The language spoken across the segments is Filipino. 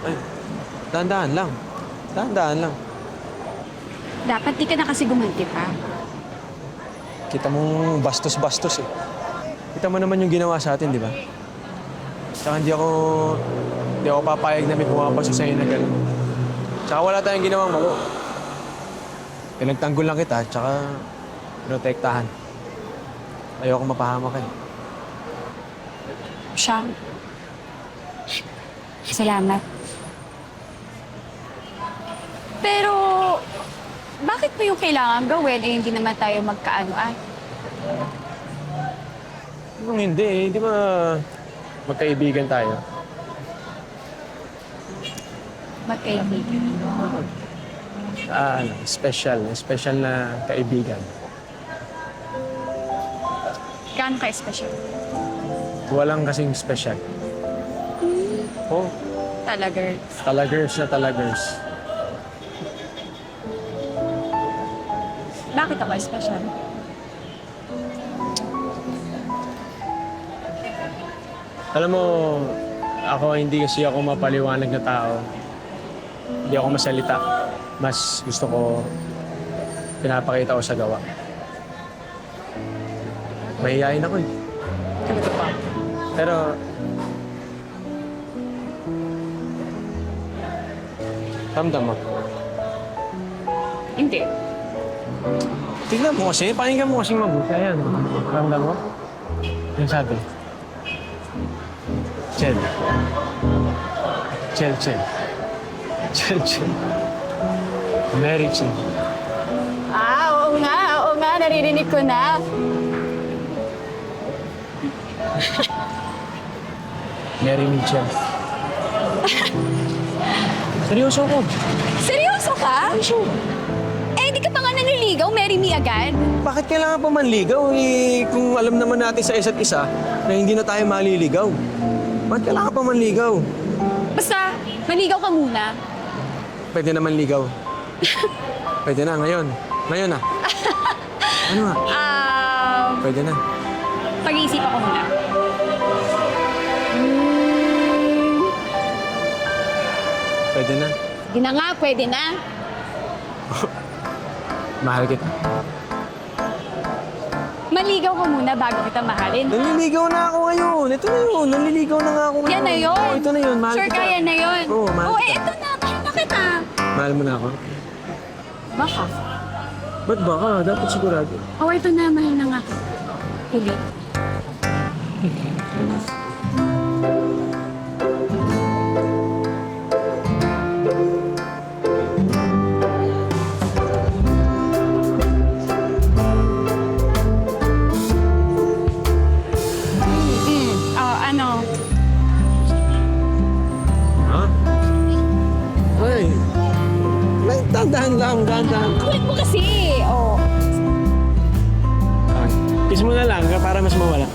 Ay, dahan-dahan lang. Dahan-dahan lang. Dapat di ka na kasi gumanti pa. Kita mo bastos-bastos eh. Kita mo naman yung ginawa sa atin, di ba? Tsaka hindi ako papayag na may pumapasok sa'yo na gano'n. Tsaka wala tayong ginawang malo. Pinagtanggol lang kita, tsaka protektahan. Ayoko mapahamak ka eh. Siya. Salamat. Pero, bakit mo yung kailangan gawin eh hindi naman tayo magkaanoan? Kung hindi eh, di ba magkaibigan tayo? Magkaibigan. Special na kaibigan. Gaano ka-special? Walang kasing special. Oh, Talaga. talagers na talagers. Bakit ako special? Alam mo, hindi kasi ako mapaliwanag na tao. Hindi ako masalita. Mas gusto ko pinapakita ko sa gawa. Mahihayin ako eh. Ganito pa. Pero, ramdam mo. Hindi. Tignan mo kasi, pakinggan mo kasing mabuti. Ayan, ramdam mo. Yung sabi. Chill. Chill, chill. Chill, chill. Very chill. Oo nga, naririnig ko na. Mary Mitchell. Seryoso ko. Seryoso ka? Eh, hindi ka pa nga naniligaw, marry me agad. Bakit kailangan pa manligaw? Eh, kung alam naman natin sa isa't isa na hindi na tayo maliligaw. Bakit kailangan pa manligaw? Basta, maligaw ka muna. Pwede na manligaw. Pwede na, ngayon. Ngayon na. Ano nga? Pwede na. Pag-iisipan ko muna. Pwede na. Sige na nga, pwede na. Mahal kita. Maligaw ka muna bago kita mahalin. Nanliligaw na ako ngayon. Ito na yun. Nanliligaw na nga ako ngayon. Yan na yun. Oh, ito na yun. Mahal Sure, kita. kaya na yun. Oo, mahal Oh, kita. eto na. Mahal na kita. Mahal mo na ako? Baka. Ba't baka? Dapat sigurado. Oh, ito na. Mahal na nga. Huli. Oh, ano? Ha? Ay. Dahan-dahan lang. Dahan-dahan. Kulit mo kasi. Oh. Okay. Kiss mo na lang para mas mawala.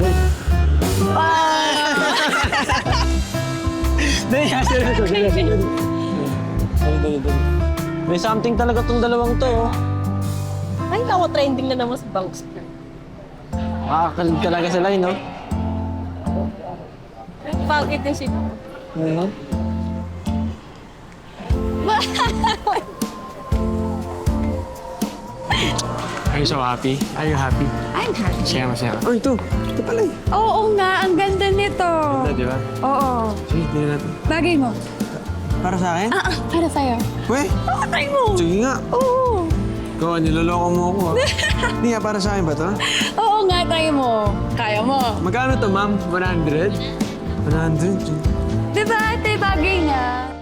Dali, seryoso. Dali. May something talaga tong dalawang to. Oh. Ay, naku, trending na naman sa banks. Makakakalid talaga sila, no? Bakit yung si... Mhm. Are you so happy? Are you happy? I'm happy. Masaya. Oh, ito. Ito pala eh. Oo nga, ang ganda nito. Ganda, di ba? Oo. Sige, tingnan natin. Bagay mo. Para sa akin? Para sa'yo. Weh, Patay mo. sige nga. Oo. Ikaw, niloloko mo ako. Hindi nga, para sa akin ba to? Oo nga, try mo. Kaya mo. Magkano to, ma'am? 100? 100? Diba, ate, bagay nga.